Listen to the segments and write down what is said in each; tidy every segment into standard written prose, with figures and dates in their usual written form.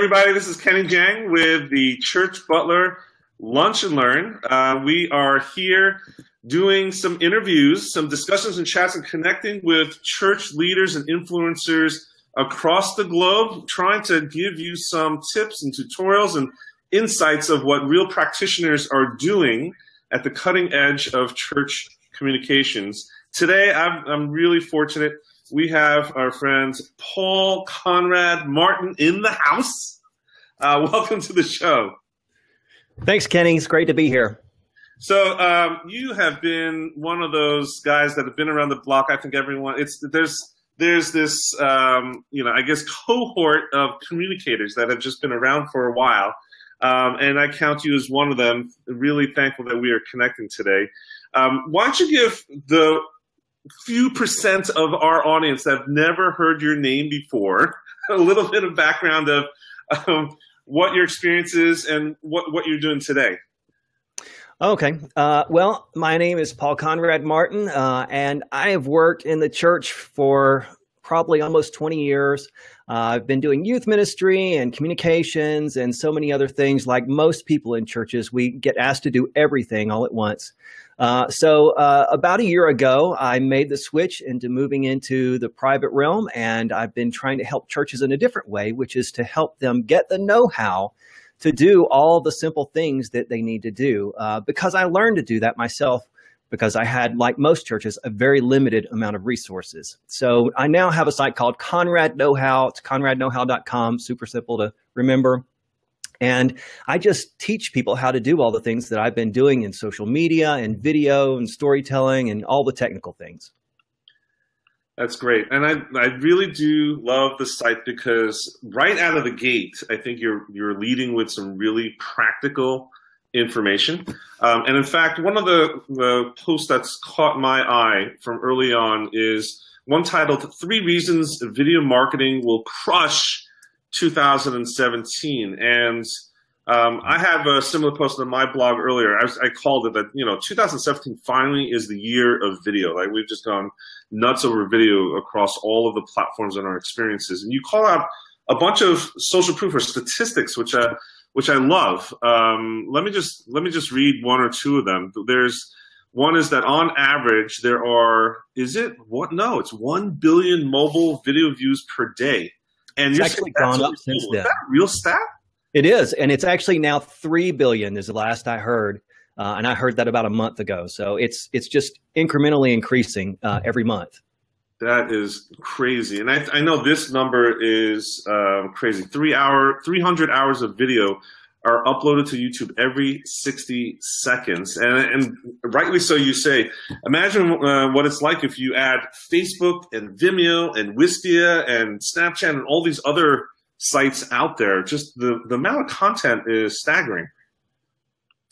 everybody, this is Kenny Jang with the Church Butler Lunch and Learn. We are here doing some interviews, some discussions and chats, and connecting with church leaders and influencers across the globe, trying to give you some tips and tutorials and insights of what real practitioners are doing at the cutting edge of church communications. Today, I'm really fortunate. We have our friend Paul Conrad Martin in the house. Welcome to the show. Thanks, Kenny. It's great to be here. So you have been one of those guys that have been around the block. I think everyone. There's this I guess cohort of communicators that have just been around for a while, and I count you as one of them. Really thankful that we are connecting today. Why don't you give the few percent of our audience that have never heard your name before a little bit of background of what your experience is and what you're doing today? Okay. Well, my name is Paul Conrad Martin, and I have worked in the church for probably almost 20 years. I've been doing youth ministry and communications and so many other things. Like most people in churches, we get asked to do everything all at once. So about a year ago, I made the switch into moving into the private realm, and I've been trying to help churches in a different way, which is to help them get the know-how to do all the simple things that they need to do, because I learned to do that myself, because I had, like most churches, a very limited amount of resources. So I now have a site called Conrad Know. It's conradknowhow.com, super simple to remember. And I just teach people how to do all the things that I've been doing in social media and video and storytelling and all the technical things. That's great. And I really do love the site because right out of the gate, I think you're leading with some really practical information. And in fact, one of the posts that's caught my eye from early on is one titled 3 Reasons Video Marketing Will Crush 2017. And I have a similar post on my blog earlier. I called it that, 2017 finally is the year of video. Like, we've just gone nuts over video across all of the platforms and our experiences. And you call out a bunch of social proof or statistics, which I love. Let me just read one or two of them. One is that on average there are, it's 1 billion mobile video views per day. And it's actually gone up since then. Is that a real stat? It is, and it's actually now 3 billion is the last I heard, and I heard that about a month ago. So it's just incrementally increasing every month. That is crazy, and I know this number is crazy. 300 hours of video are uploaded to YouTube every 60 seconds, and rightly so. You say, imagine what it's like if you add Facebook and Vimeo and Wistia and Snapchat and all these other sites out there. Just the amount of content is staggering.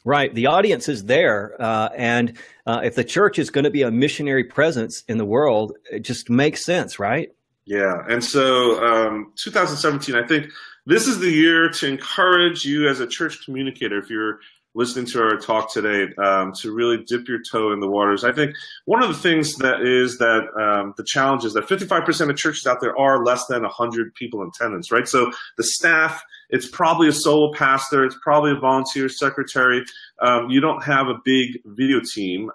Right. The audience is there. And if the church is going to be a missionary presence in the world, it just makes sense, right? Yeah. And so 2017, I think this is the year to encourage you as a church communicator, if you're listening to our talk today, to really dip your toe in the waters. I think one of the things that the challenge is that 55% of churches out there are less than 100 people in attendance, right? So the staff, it's probably a solo pastor, it's probably a volunteer secretary. You don't have a big video team.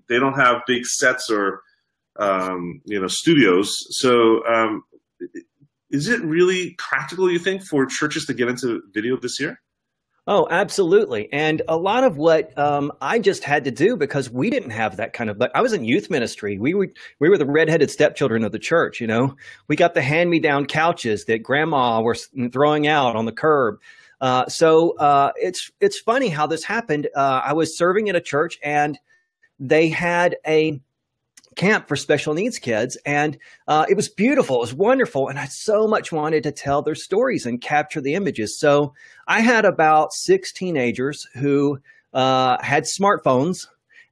They don't have big sets or studios. So is it really practical, you think, for churches to get into video this year? Oh, absolutely. And a lot of what I just had to do, because we didn't have that kind of, but I was in youth ministry. We were the redheaded stepchildren of the church. We got the hand-me-down couches that grandma was throwing out on the curb. So it's funny how this happened. I was serving at a church, and they had a camp for special needs kids, and it was beautiful. It was wonderful, and I so much wanted to tell their stories and capture the images. So I had about 6 teenagers who had smartphones,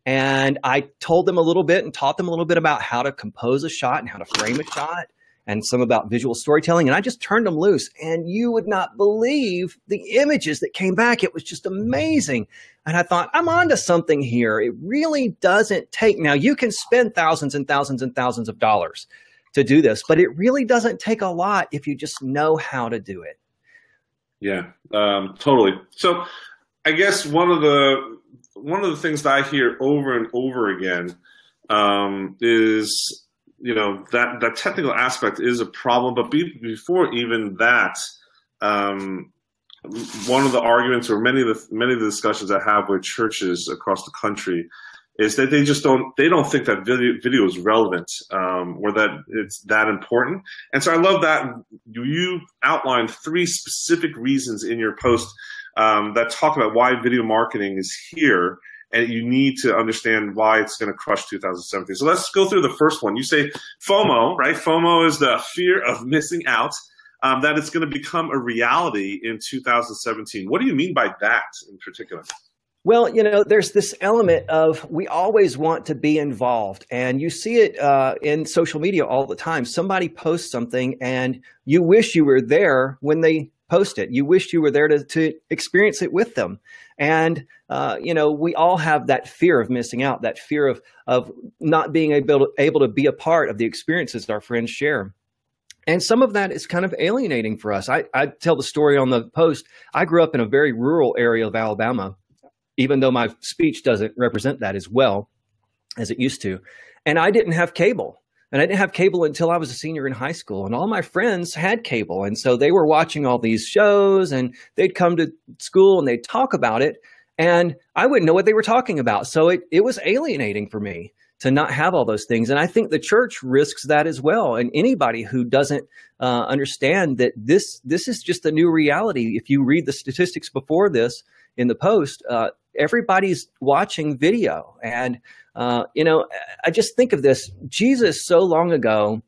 and I told them a little bit and taught them a little bit about how to compose a shot and how to frame a shot, and some about visual storytelling. And I just turned them loose, and you would not believe the images that came back. It was just amazing. And I thought, I'm onto something here. It really doesn't take, now you can spend thousands and thousands and thousands of dollars to do this, but it really doesn't take a lot if you just know how to do it. Yeah, totally. So I guess one of the things that I hear over and over again is that technical aspect is a problem, but before even that, um, one of the arguments or many of the discussions I have with churches across the country is that they don't think that video is relevant, or that it's that important. And so I love that you outlined three specific reasons in your post that talk about why video marketing is here, and you need to understand why it's going to crush 2017. So let's go through the first one. You say FOMO, right? FOMO is the fear of missing out, that it's going to become a reality in 2017. What do you mean by that in particular? Well, there's this element of we always want to be involved, and you see it in social media all the time. Somebody posts something and you wish you were there when they post it. You wish you were there to experience it with them. And, we all have that fear of missing out, that fear of not being able to be a part of the experiences that our friends share. And some of that is kind of alienating for us. I tell the story on the post. I grew up in a very rural area of Alabama, even though my speech doesn't represent that as well as it used to. And I didn't have cable. And I didn't have cable until I was a senior in high school. And all my friends had cable. And so they were watching all these shows, and they'd come to school and they'd talk about it. And I wouldn't know what they were talking about. So it was alienating for me to not have all those things. And I think the church risks that as well. And anybody who doesn't understand that this is just a new reality. If you read the statistics before this in the post, everybody's watching video. And, I just think of this. Jesus, so long ago,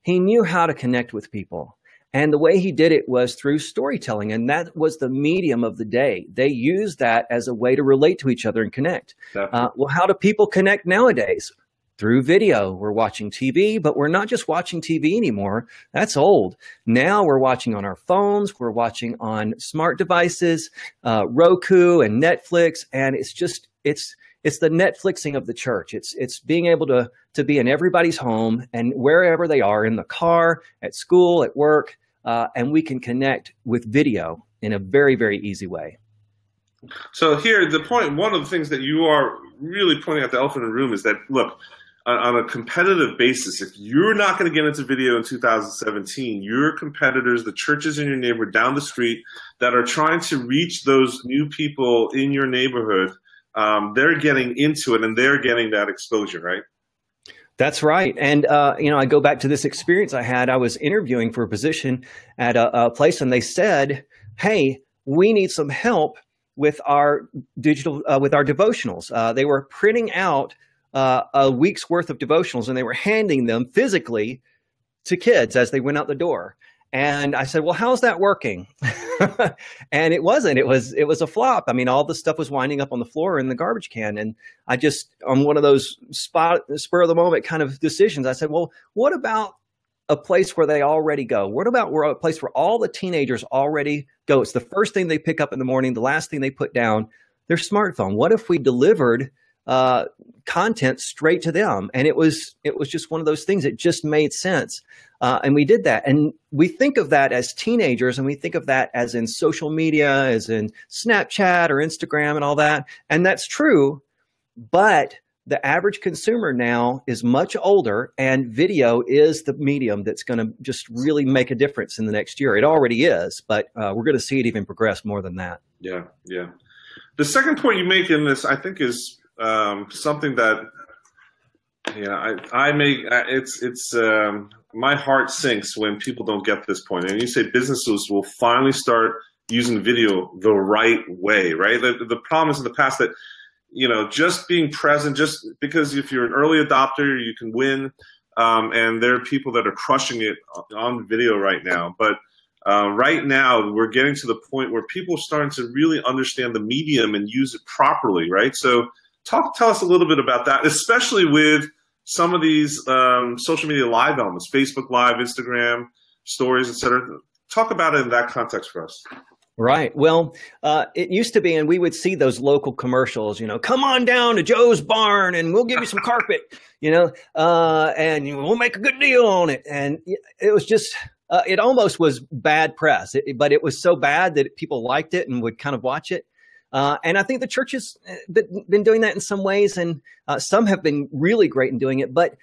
he knew how to connect with people. And the way he did it was through storytelling. And that was the medium of the day. They used that as a way to relate to each other and connect. Well, how do people connect nowadays? Through video. We're watching TV, but we're not just watching TV anymore. That's old. Now we're watching on our phones. We're watching on smart devices, Roku and Netflix. And it's the Netflixing of the church. It's being able to be in everybody's home and wherever they are, in the car, at school, at work, and we can connect with video in a very, very easy way. So here, one of the things that you are really pointing out, the elephant in the room, is that, look, on a competitive basis, if you're not going to get into video in 2017, your competitors, the churches in your neighborhood down the street that are trying to reach those new people in your neighborhood, they're getting into it and they're getting that exposure, right? That's right. And, I go back to this experience I had. I was interviewing for a position at a place, and they said, hey, we need some help with our with our devotionals. They were printing out a week's worth of devotionals, and they were handing them physically to kids as they went out the door. And I said, well, how's that working? And it wasn't. It was a flop. I mean, all the stuff was winding up on the floor in the garbage can. And I just, on one of those spur of the moment kind of decisions, I said, well, what about a place where they already go? What about a place where all the teenagers already go? It's the first thing they pick up in the morning, the last thing they put down, their smartphone. What if we delivered content straight to them? And it was just one of those things. It just made sense. And we did that. And we think of that as teenagers, and we think of that as in social media, as in Snapchat or Instagram and all that. And that's true. But the average consumer now is much older, and video is the medium that's going to just really make a difference in the next year. It already is, but we're going to see it even progress more than that. Yeah, yeah. The second point you make in this, I think, is something that I make. It's my heart sinks when people don't get this point. And you say businesses will finally start using video the right way, right? The problem is in the past that, just being present, just because if you're an early adopter, you can win. And there are people that are crushing it on video right now. But right now, we're getting to the point where people are starting to really understand the medium and use it properly, right? So tell us a little bit about that, especially with some of these social media live elements, Facebook Live, Instagram, stories, etc. Talk about it in that context for us. Right. Well, it used to be, and we would see those local commercials, come on down to Joe's barn and we'll give you some carpet, and we'll make a good deal on it. And it was just it almost was bad press, but it was so bad that people liked it and would kind of watch it. And I think the church has been doing that in some ways, and some have been really great in doing it. But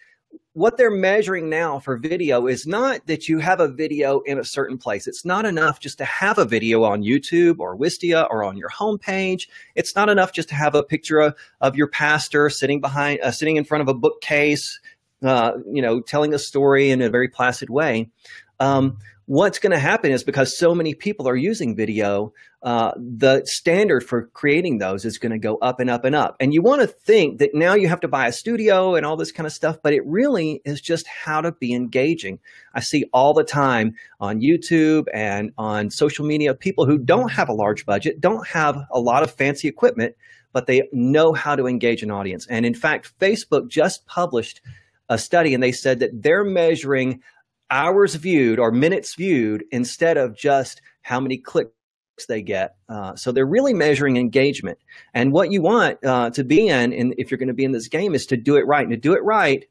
what they're measuring now for video is not that you have a video in a certain place. It's not enough just to have a video on YouTube or Wistia or on your homepage. It's not enough just to have a picture of your pastor sitting in front of a bookcase, telling a story in a very placid way. What's going to happen is, because so many people are using video, the standard for creating those is going to go up and up and up. And you want to think that now you have to buy a studio and all this kind of stuff, but it really is just how to be engaging. I see all the time on YouTube and on social media, people who don't have a large budget, don't have a lot of fancy equipment, but they know how to engage an audience. And in fact, Facebook just published a study, and they said that they're measuring hours viewed or minutes viewed instead of just how many clicks they get. So they're really measuring engagement. And what you want to be in, if you're going to be in this game, is to do it right. And to do it right,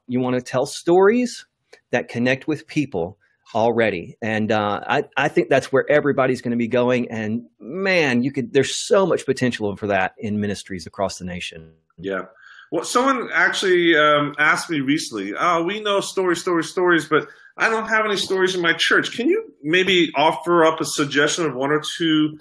you want to tell stories that connect with people already. And I think that's where everybody's going to be going. And man, there's so much potential for that in ministries across the nation. Yeah. Well, someone actually asked me recently, we know stories, but I don't have any stories in my church. Can you maybe offer up a suggestion of one or two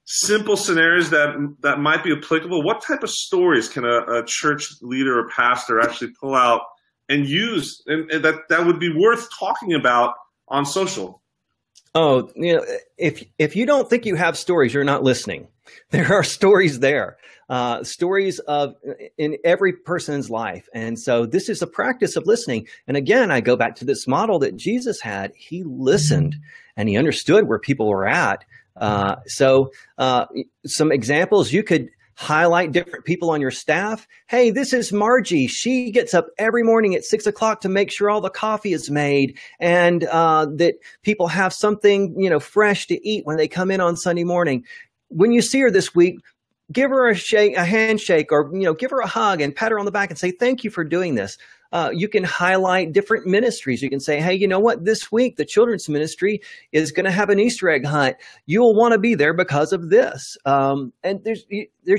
simple scenarios that might be applicable? What type of stories can a church leader or pastor actually pull out and use, and that would be worth talking about on social? Oh, if you don't think you have stories, you're not listening. There are stories there, stories in every person's life. And so this is a practice of listening. And again, I go back to this model that Jesus had. He listened and he understood where people were at. So some examples, you could highlight different people on your staff. Hey, this is Margie. She gets up every morning at 6 o'clock to make sure all the coffee is made, and that people have something, fresh to eat when they come in on Sunday morning. When you see her this week, give her a handshake, or, give her a hug and pat her on the back and say, thank you for doing this. You can highlight different ministries. You can say, hey, you know what? This week, the children's ministry is going to have an Easter egg hunt. You'll want to be there because of this. And there's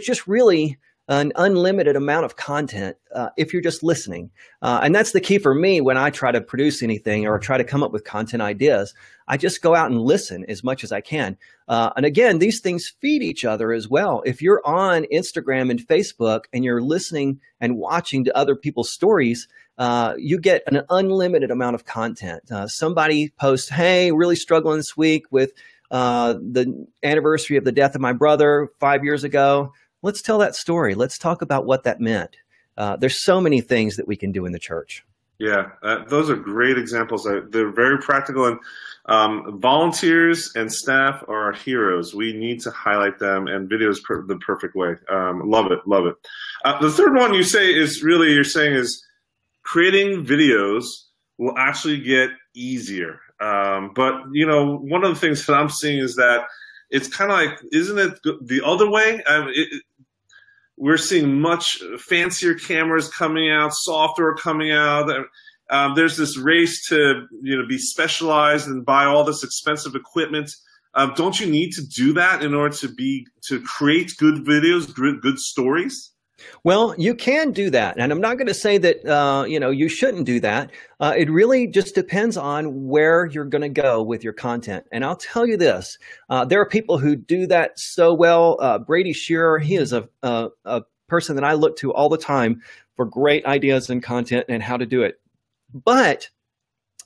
just really an unlimited amount of content if you're just listening. And that's the key for me when I try to produce anything or try to come up with content ideas. I just go out and listen as much as I can. And again, these things feed each other as well. If you're on Instagram and Facebook and you're listening and watching to other people's stories, you get an unlimited amount of content. Somebody posts, hey, really struggling this week with the anniversary of the death of my brother 5 years ago. Let's tell that story. Let's talk about what that meant. There's so many things that we can do in the church. Yeah, those are great examples. They're very practical, and volunteers and staff are our heroes. We need to highlight them, and video is the perfect way. Love it, love it. The third one you're saying is creating videos will actually get easier. But, one of the things that I'm seeing is that it's kind of like, isn't it the other way? We're seeing much fancier cameras coming out, software coming out. There's this race to be specialized and buy all this expensive equipment. Don't you need to do that in order to create good videos, good stories? Well, you can do that. And I'm not going to say that, you shouldn't do that. It really just depends on where you're going to go with your content. And I'll tell you this, there are people who do that so well. Brady Shearer, he is a person that I look to all the time for great ideas and content and how to do it. But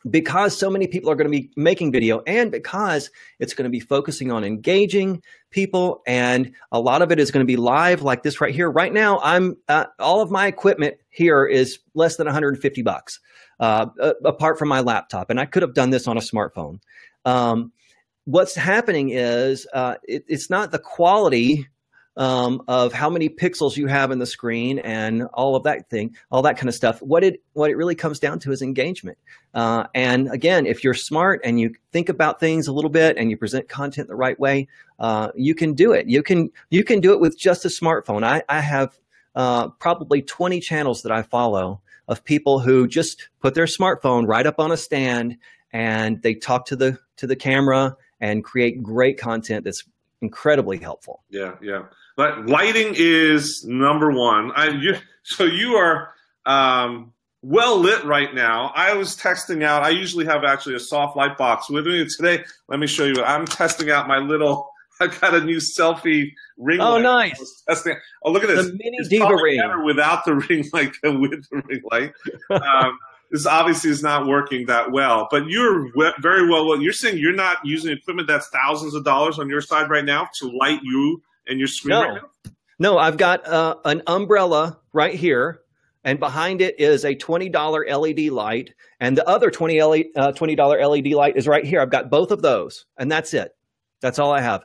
because so many people are going to be making video, and because it's going to be focusing on engaging people, and a lot of it is going to be live like this right here. Right now, all of my equipment here is less than $150 apart from my laptop, and I could have done this on a smartphone. What's happening is it's not the quality of how many pixels you have in the screen and all of that kind of stuff. What it really comes down to is engagement. And again, if you're smart and you think about things a little bit and you present content the right way, you can do it. You can do it with just a smartphone. I have probably 20 channels that I follow of people who just put their smartphone right up on a stand and they talk to the camera and create great content that's incredibly helpful. Yeah, yeah. But lighting is number one. So you are well lit right now. I was testing out. I usually have actually a soft light box with me today. Let me show you. I'm testing out my little. I got a new selfie ring light. Oh, nice. Oh, look at this. The mini it's diva ring. Better without the ring light than with the ring light. This obviously is not working that well, but you're very well. You're saying you're not using equipment that's thousands of dollars on your side right now to light you and your screen right now? No, I've got an umbrella right here, and behind it is a $20 LED light, and the other $20 LED light is right here. I've got both of those, and that's it. That's all I have.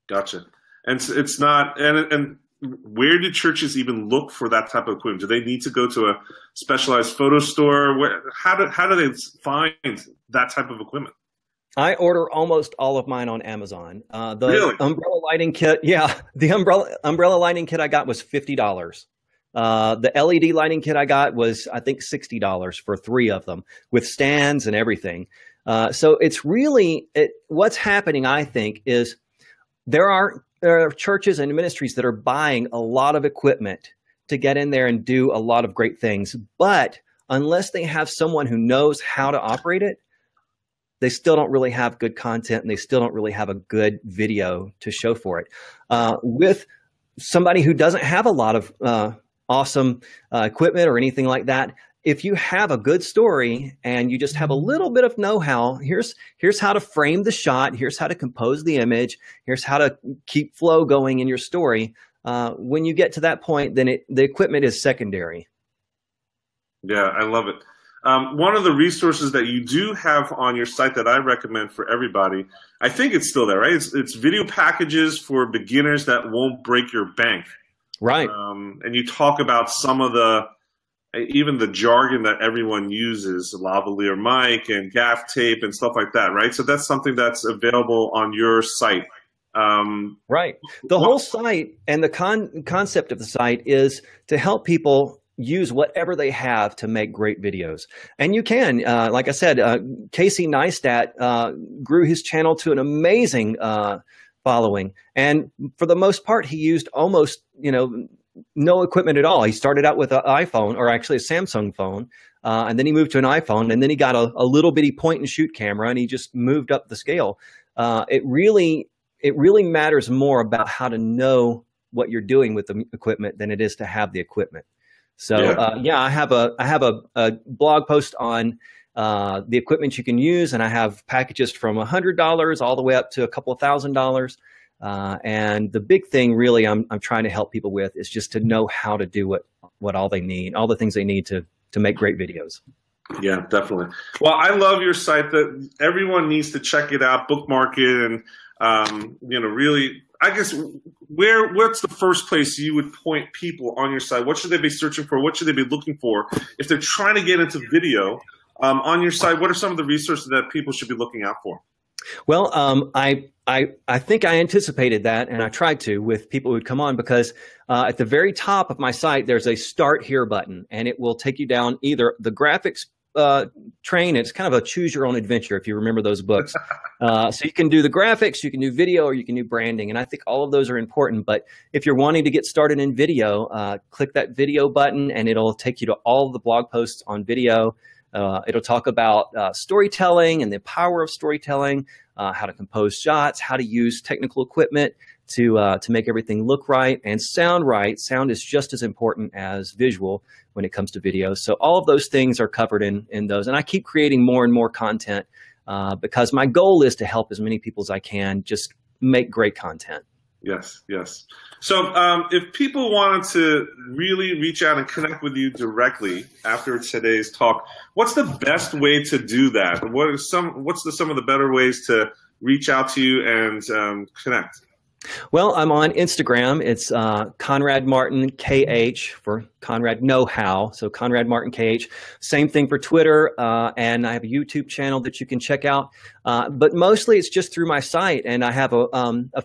Gotcha. And it's not, and where do churches even look for that type of equipment? Do they need to go to a specialized photo store? How do they find that type of equipment? I order almost all of mine on Amazon. Really? Umbrella lighting kit, the umbrella lighting kit I got was $50. The LED lighting kit I got was, I think, $60 for 3 of them with stands and everything. So it's really, what's happening, I think, is there are churches and ministries that are buying a lot of equipment to get in there and do a lot of great things. But unless they have someone who knows how to operate it, they still don't really have good content, and they still don't really have a good video to show for it. With somebody who doesn't have a lot of awesome equipment or anything like that, if you have a good story and you just have a little bit of know-how, here's how to frame the shot, here's how to compose the image, here's how to keep flow going in your story. When you get to that point, then the equipment is secondary. Yeah, I love it. One of the resources that you do have on your site that I recommend for everybody, I think it's still there, right? It's video packages for beginners that won't break your bank. Right. And you talk about some of even the jargon that everyone uses, lavalier mic and gaff tape and stuff like that, right? So that's something that's available on your site. Right. The whole site and the concept of the site is to help people use whatever they have to make great videos. And you can, like I said, Casey Neistat grew his channel to an amazing following. And for the most part, he used almost, no equipment at all. He started out with an iPhone, or actually a Samsung phone, and then he moved to an iPhone, and then he got a little bitty point and shoot camera, and he just moved up the scale. It really matters more about how to know what you're doing with the equipment than it is to have the equipment. So I have a blog post on the equipment you can use, and I have packages from $100 all the way up to a couple of $1,000. And the big thing really I'm trying to help people with is just to know how to do what all they need, all the things they need to make great videos. Yeah, definitely. Well, I love your site. That everyone needs to check it out, bookmark it, and really, I guess, what's the first place you would point people on your site? What should they be searching for? What should they be looking for if they're trying to get into video on your site? What are some of the resources that people should be looking out for? Well, I think I anticipated that, and I tried to with people who'd come on, because at the very top of my site, there's a Start Here button, and it will take you down either the graphics train. It's kind of a choose your own adventure, if you remember those books. So you can do the graphics, you can do video, or you can do branding, and I think all of those are important. But if you're wanting to get started in video, click that video button, and it'll take you to all of the blog posts on video. It'll talk about storytelling and the power of storytelling, how to compose shots, how to use technical equipment to make everything look right and sound right. Sound is just as important as visual when it comes to video. So all of those things are covered in those. And I keep creating more and more content because my goal is to help as many people as I can just make great content. Yes, yes. So if people wanted to really reach out and connect with you directly after today's talk, what's the best way to do that? What's some of the better ways to reach out to you and connect? Well, I'm on Instagram. It's Conrad Martin KH for Conrad Know How. So Conrad Martin KH. Same thing for Twitter, and I have a YouTube channel that you can check out. But mostly it's just through my site, and I have a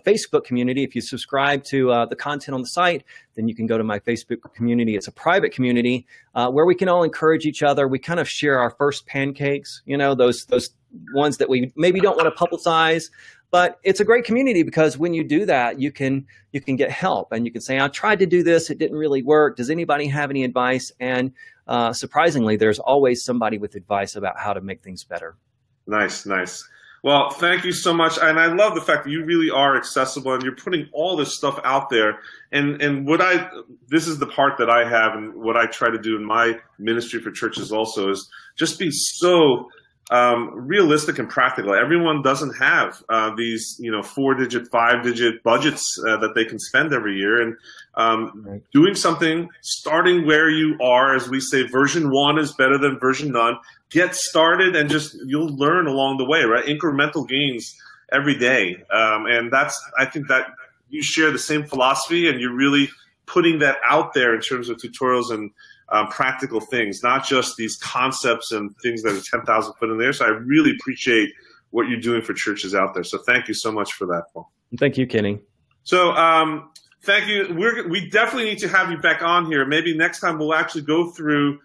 Facebook community. If you subscribe to the content on the site, then you can go to my Facebook community. It's a private community where we can all encourage each other. We kind of share our first pancakes, those ones that we maybe don't want to publicize. But it's a great community because when you do that, you can get help, and you can say, I tried to do this, it didn't really work. Does anybody have any advice? And surprisingly, there's always somebody with advice about how to make things better. Nice, nice. Well, thank you so much. And I love the fact that you really are accessible and you're putting all this stuff out there. And this is the part that I have, and what I try to do in my ministry for churches also, is just be so realistic and practical. Everyone doesn't have these 4-digit, 5-digit budgets that they can spend every year. And doing something, starting where you are, as we say, version 1 is better than version none. Get started, and you'll learn along the way, right? Incremental gains every day. And I think that you share the same philosophy, and you're really putting that out there in terms of tutorials and practical things, not just these concepts and things that are 10,000 foot in there. So I really appreciate what you're doing for churches out there. So thank you so much for that, Paul. Thank you, Kenny. So thank you. We definitely need to have you back on here. Maybe next time we'll actually go through,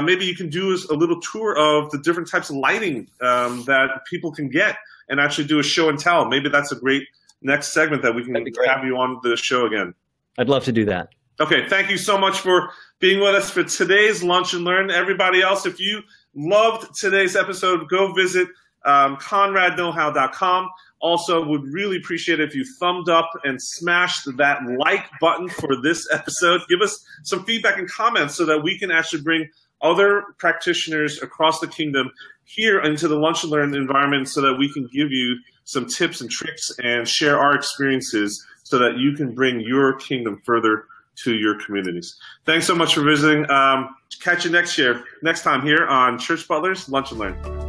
maybe you can do a little tour of the different types of lighting that people can get, and actually do a show and tell. Maybe that's a great next segment that we can have you on the show again. I'd love to do that. Okay, thank you so much for being with us for today's Lunch and Learn. Everybody else, if you loved today's episode, go visit ConradKnowHow.com. Also, would really appreciate it if you thumbed up and smashed that like button for this episode. Give us some feedback and comments so that we can actually bring other practitioners across the kingdom here into the Lunch and Learn environment, so that we can give you some tips and tricks and share our experiences so that you can bring your kingdom further to your communities. Thanks so much for visiting. Catch you next time here on Church Butler's Lunch and Learn.